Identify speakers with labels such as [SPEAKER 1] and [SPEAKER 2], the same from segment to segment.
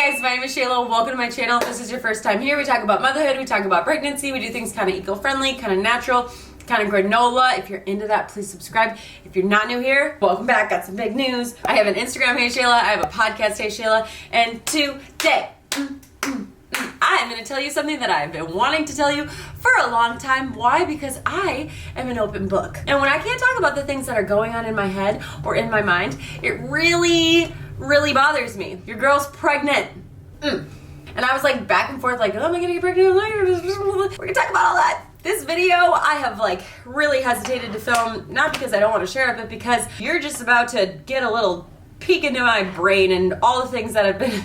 [SPEAKER 1] Hey guys, my name is Shayla. Welcome to my channel. If this is your first time here, we talk about motherhood, we talk about pregnancy, we do things kind of eco-friendly, kind of natural, kind of granola. If you're into that, please subscribe. If you're not new here, welcome back. Got some big news. I have an Instagram, Hey Shayla. I have a podcast, Hey Shayla. And today, I'm going to tell you something that I've been wanting to tell you for a long time. Why? Because I am an open book. And when I can't talk about the things that are going on in my head or in my mind, it really bothers me. Your girl's pregnant. And I was like back and forth like, oh, am I gonna get pregnant? We're gonna talk about all that. This video I have like really hesitated to film, not because I don't want to share it, but because you're just about to get a little peek into my brain and all the things that I've been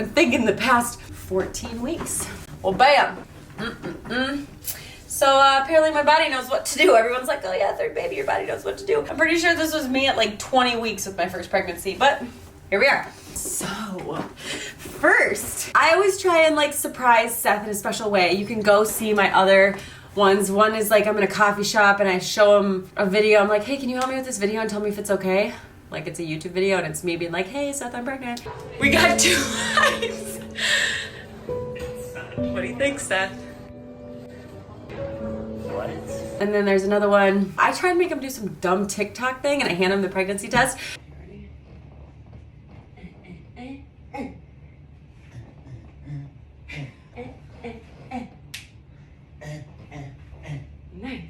[SPEAKER 1] thinking the past 14 weeks. Well, bam. So apparently my body knows what to do. Everyone's like, oh yeah, third baby, your body knows what to do. I'm pretty sure this was me at like 20 weeks with my first pregnancy, but here we are. So first, I always try and like surprise Seth in a special way. You can go see my other ones. One is like I'm in a coffee shop and I show him a video. I'm like, hey, can you help me with this video and tell me if it's okay? Like it's a YouTube video and it's me being like, hey Seth, I'm pregnant. We got 2 eyes. What do you think, Seth?
[SPEAKER 2] What?
[SPEAKER 1] And then there's another one. I try and make him do some dumb TikTok thing and I hand him the pregnancy test. Nice.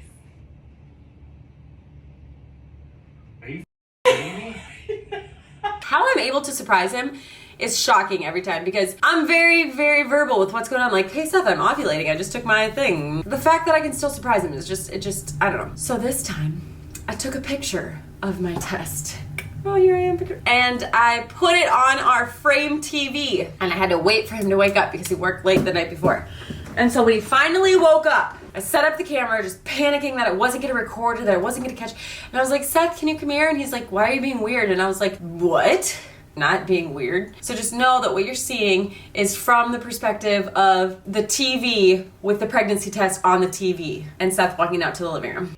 [SPEAKER 2] Are you kidding me?
[SPEAKER 1] How I'm able to surprise him is shocking every time because I'm very verbal with what's going on. Like, hey Seth, I'm ovulating. I just took my thing. The fact that I can still surprise him is just, I don't know. So this time, I took a picture of my test. Oh, here I am. And I put it on our frame TV. And I had to wait for him to wake up because he worked late the night before. And so when he finally woke up, I set up the camera, just panicking that it wasn't gonna record or that it wasn't gonna catch. And I was like, Seth, can you come here? And he's like, why are you being weird? And I was like, what? Not being weird. So just know that what you're seeing is from the perspective of the TV with the pregnancy test on the TV and Seth walking out to the living room.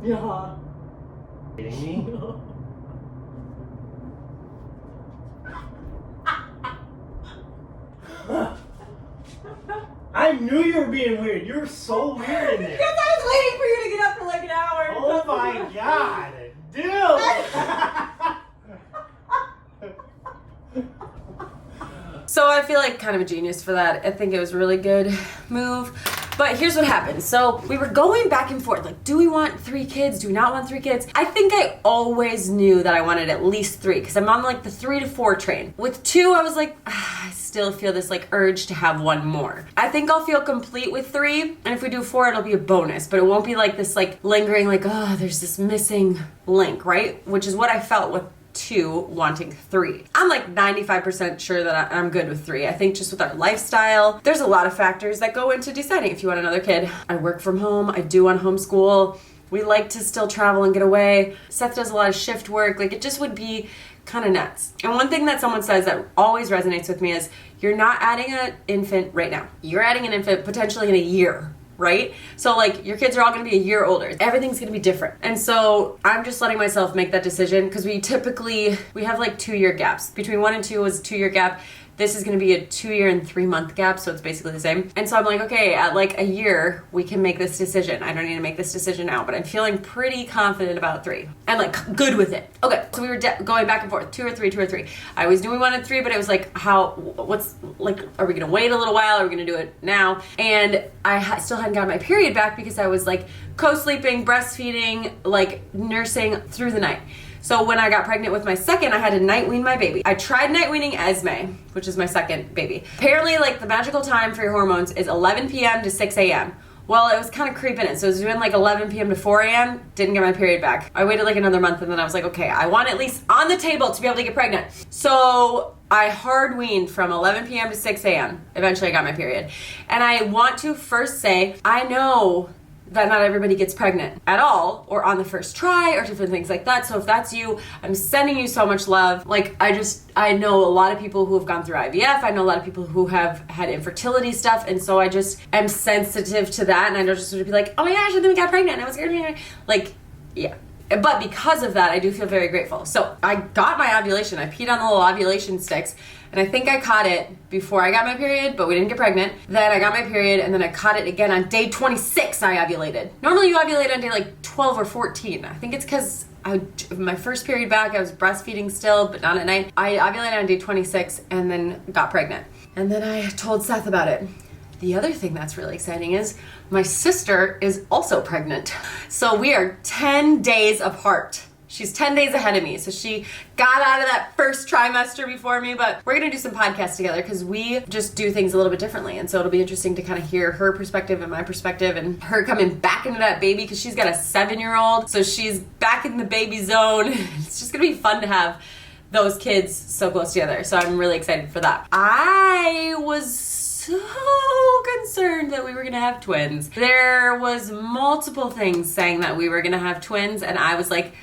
[SPEAKER 2] Yeah. Kidding me? I knew you were being weird. You were so weird in there.
[SPEAKER 1] Because I was waiting for you to get up for like an hour.
[SPEAKER 2] Oh my god, dude.
[SPEAKER 1] So I feel like kind of a genius for that. I think it was a really good move. But here's what happened. So we were going back and forth. Like, do we want 3 kids? Do we not want 3 kids? I think I always knew that I wanted at least 3 because I'm on like the 3 to 4 train. With 2, I was like, I still feel this like urge to have 1 more. I think I'll feel complete with 3. And if we do 4, it'll be a bonus. But it won't be like this like lingering like, oh, there's this missing link, right? Which is what I felt with 2 wanting 3. I'm like 95% sure that I'm good with 3. I think just with our lifestyle, there's a lot of factors that go into deciding if you want another kid. I work from home. I do want homeschool. We like to still travel and get away. Seth does a lot of shift work. Like it just would be kind of nuts. And one thing that someone says that always resonates with me is you're not adding an infant right now. You're adding an infant potentially in a year. Right? So like your kids are all gonna be a year older. Everything's gonna be different. And so I'm just letting myself make that decision because we have like 2-year gaps. Between 1 and 2 was a 2-year gap. This is gonna be a 2-year and 3-month gap, so it's basically the same. And so I'm like, okay, at like a year, we can make this decision. I don't need to make this decision now, but I'm feeling pretty confident about 3 and like good with it. Okay, so we were going back and forth, 2 or 3, 2 or 3. I always knew we wanted 3, but it was like, what's like, are we gonna wait a little while? Are we gonna do it now? And I still hadn't gotten my period back because I was like co-sleeping, breastfeeding, like nursing through the night. So when I got pregnant with my second, I had to night wean my baby. I tried night weaning Esme, which is my second baby. Apparently, like the magical time for your hormones is 11 p.m. to 6 a.m. Well, it was kind of creeping in. So it was doing like 11 p.m. to 4 a.m. Didn't get my period back. I waited like another month and then I was like, okay, I want at least on the table to be able to get pregnant. So I hard weaned from 11 p.m. to 6 a.m. Eventually I got my period. And I want to first say, I know that not everybody gets pregnant at all or on the first try or different things like that. So if that's you, I'm sending you so much love. Like I know a lot of people who have gone through IVF. I know a lot of people who have had infertility stuff. And so I just am sensitive to that. And I don't just sort of be like, oh my gosh, and then we got pregnant. And I was scared. Like, yeah. But because of that, I do feel very grateful. So I got my ovulation. I peed on the little ovulation sticks. And I think I caught it before I got my period, but we didn't get pregnant. Then I got my period, and then I caught it again on day 26. I ovulated. Normally you ovulate on day like 12 or 14. I think it's because my first period back, I was breastfeeding still, but not at night. I ovulated on day 26 and then got pregnant. And then I told Seth about it. The other thing that's really exciting is my sister is also pregnant. So we are 10 days apart. She's 10 days ahead of me. So she got out of that first trimester before me, but we're going to do some podcasts together because we just do things a little bit differently. And so it'll be interesting to kind of hear her perspective and my perspective and her coming back into that baby because she's got a 7-year-old. So she's back in the baby zone. It's just going to be fun to have those kids so close together. So I'm really excited for that. I was so concerned that we were gonna have twins. There was multiple things saying that we were gonna have twins, and I was like,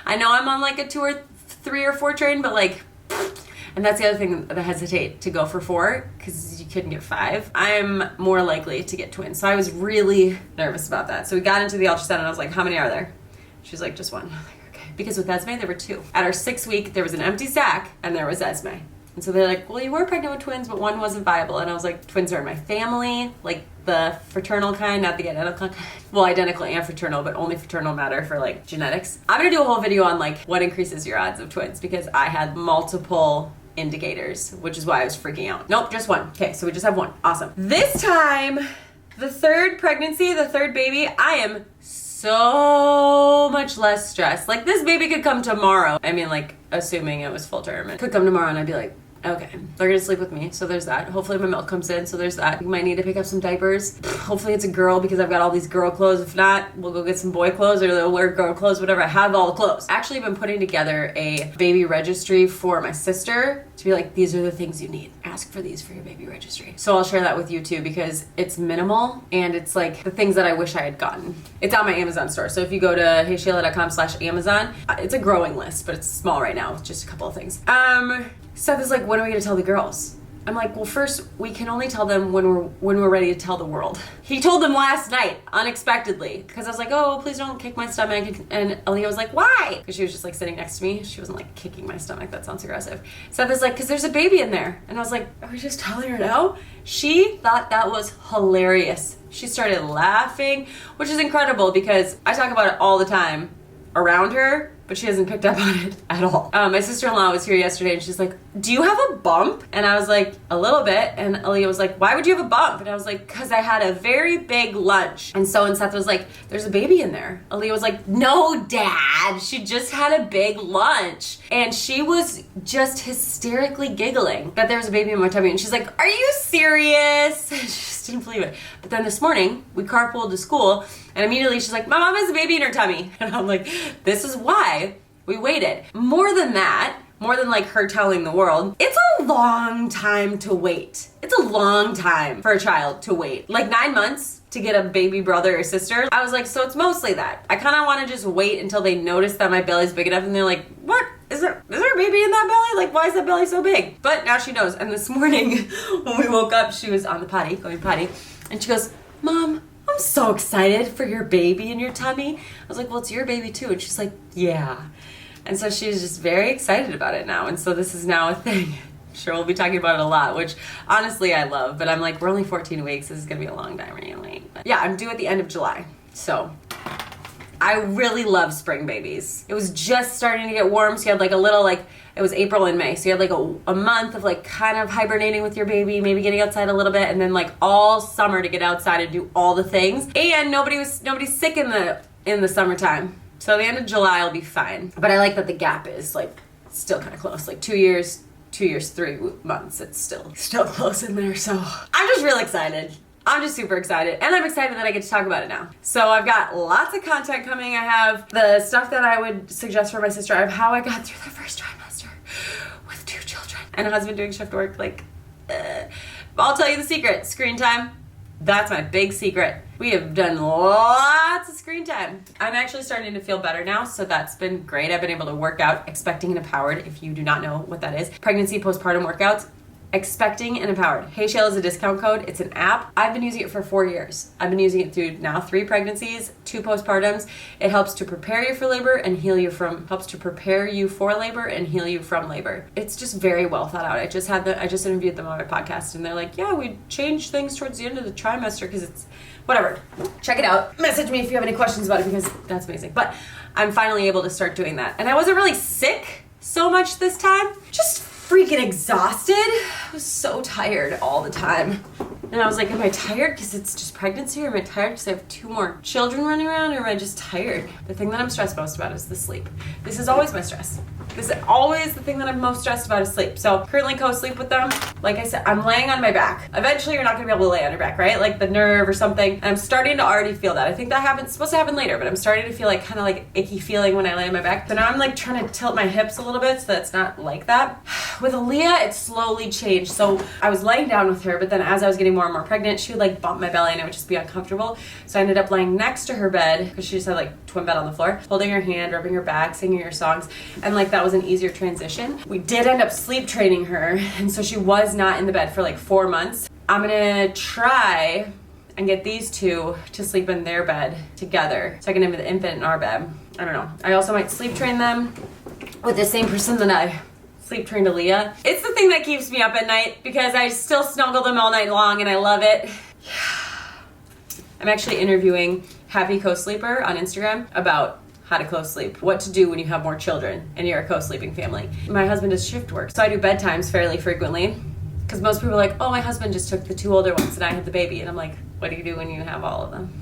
[SPEAKER 1] I know I'm on like a 2 or 3 or 4 train, but like, and that's the other thing that I hesitate to go for 4 because you couldn't get 5. I'm more likely to get twins, so I was really nervous about that. So we got into the ultrasound, and I was like, how many are there? She's like, just 1. I'm like, okay, because with Esme there were 2. At our 6th week, there was an empty sac, and there was Esme. And so they're like, well, you were pregnant with twins, but one wasn't viable. And I was like, twins are in my family, like the fraternal kind, not the identical kind. Well, identical and fraternal, but only fraternal matter for like genetics. I'm gonna do a whole video on like what increases your odds of twins because I had multiple indicators, which is why I was freaking out. Nope, just 1. Okay, so we just have 1. Awesome. This time, the 3rd pregnancy, the 3rd baby, I am so much less stressed. Like this baby could come tomorrow. I mean, like assuming it was full term, it could come tomorrow and I'd be like, okay, they're gonna sleep with me, so there's that. Hopefully my milk comes in, so there's that. We might need to pick up some diapers. Hopefully it's a girl because I've got all these girl clothes. If not, we'll go get some boy clothes or they'll wear girl clothes, whatever. I have all the clothes. Actually, I've been putting together a baby registry for my sister to be like, these are the things you need. Ask for these for your baby registry. So I'll share that with you too because it's minimal and it's like the things that I wish I had gotten. It's on my Amazon store. So if you go to HEYSHAYLA.com/Amazon, it's a growing list, but it's small right now with just a couple of things. Seth is like, when are we gonna tell the girls? I'm like, well, first we can only tell them when we're ready to tell the world. He told them last night, unexpectedly, because I was like, oh, please don't kick my stomach. And Aaliyah was like, why? Because she was just like sitting next to me. She wasn't like kicking my stomach. That sounds aggressive. Seth is like, because there's a baby in there. And I was like, are we just telling her now? She thought that was hilarious. She started laughing, which is incredible because I talk about it all the time around her, but she hasn't picked up on it at all. My sister-in-law was here yesterday and she's like, do you have a bump? And I was like, a little bit. And Aaliyah was like, why would you have a bump? And I was like, because I had a very big lunch. And Seth was like, there's a baby in there. Aaliyah was like, no, Dad, she just had a big lunch. And she was just hysterically giggling that there was a baby in my tummy. And she's like, are you serious? She just didn't believe it. But then this morning, we carpooled to school and immediately she's like, my mom has a baby in her tummy. And I'm like, this is why we waited. More than that, more than like her telling the world, it's a long time to wait. It's a long time for a child to wait. Like 9 months to get a baby brother or sister. I was like, so it's mostly that. I kind of want to just wait until they notice that my belly's big enough and they're like, what? Is there a baby in that belly? Like, why is that belly so big? But now she knows. And this morning when we woke up, she was on the potty, going potty, and she goes, Mom, I'm so excited for your baby in your tummy. I was like, well, it's your baby too. And she's like, yeah. And so she's just very excited about it now. And so this is now a thing. I'm sure we'll be talking about it a lot, which honestly I love. But I'm like, we're only 14 weeks. This is going to be a long time anyway. But yeah, I'm due at the end of July. So I really love spring babies. It was just starting to get warm. So you had like a little it was April and May. So you had like a month of like kind of hibernating with your baby, maybe getting outside a little bit. And then like all summer to get outside and do all the things. And nobody's sick in the summertime. So the end of July will be fine. But I like that the gap is like still kind of close. Like 2 years, 3 months. It's still close in there. So I'm just real excited. I'm just super excited, and I'm excited that I get to talk about it now. So I've got lots of content coming. I have the stuff that I would suggest for my sister. I have how I got through the first trimester with 2 children and a husband doing shift work. I'll tell you the secret. Screen time. That's my big secret. We have done lots of screen time. I'm actually starting to feel better now, so that's been great. I've been able to work out Expecting and Empowered, if you do not know what that is. Pregnancy, postpartum workouts. Expecting and Empowered. HEYSHAYLA is a discount code. It's an app. I've been using it for 4 years. I've been using it through now 3 pregnancies, 2 postpartums. It helps to prepare you for labor and heal you from, helps to prepare you for labor and heal you from labor. It's just very well thought out. I just interviewed them on my podcast, and they're like, yeah, we changed things towards the end of the trimester because it's whatever. Check it out. Message me if you have any questions about it, because that's amazing. But I'm finally able to start doing that. And I wasn't really sick so much this time. Just freaking exhausted. I was so tired all the time. And I was like, am I tired because it's just pregnancy, or am I tired because I have 2 more children running around, or am I just tired? The thing that I'm stressed most about is the sleep. This is always my stress. This is always the thing that I'm most stressed about is sleep. So currently co-sleep with them. Like I said, I'm laying on my back. Eventually you're not gonna be able to lay on your back, right? Like the nerve or something. And I'm starting to already feel that. I think that happens, supposed to happen later, but I'm starting to feel like kind of like icky feeling when I lay on my back. So now I'm like trying to tilt my hips a little bit so that it's not like that. With Aaliyah, it slowly changed. So I was laying down with her, but then as I was getting more and more pregnant, she would like bump my belly and it would just be uncomfortable. So I ended up laying next to her bed, because she just had like twin bed on the floor, holding her hand, rubbing her back, singing her songs. And like that was an easier transition. We did end up sleep training her, and so she was not in the bed for like 4 months. I'm gonna try and get these 2 to sleep in their bed together, so I can have the infant in our bed. I don't know. I also might sleep train them with the same person that I sleep trained Aaliyah. It's the thing that keeps me up at night, because I still snuggle them all night long and I love it. I'm actually interviewing Happy Co-Sleeper on Instagram about how to co-sleep, what to do when you have more children and you're a co-sleeping family. My husband does shift work, so I do bedtimes fairly frequently, because most people are like, oh, my husband just took the 2 older ones and I had the baby. And I'm like, what do you do when you have all of them?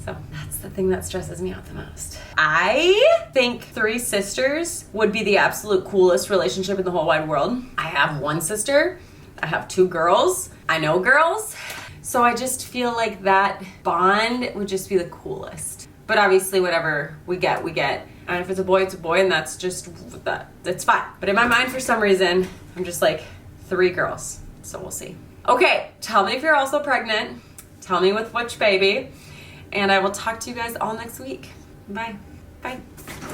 [SPEAKER 1] So that's the thing that stresses me out the most. I think 3 sisters would be the absolute coolest relationship in the whole wide world. I have 1 sister, I have 2 girls, I know girls. So I just feel like that bond would just be the coolest. But obviously whatever we get, we get. And if it's a boy, and that's just, that's fine. But in my mind, for some reason, I'm just like 3 girls. So we'll see. Okay, tell me if you're also pregnant. Tell me with which baby. And I will talk to you guys all next week. Bye. Bye.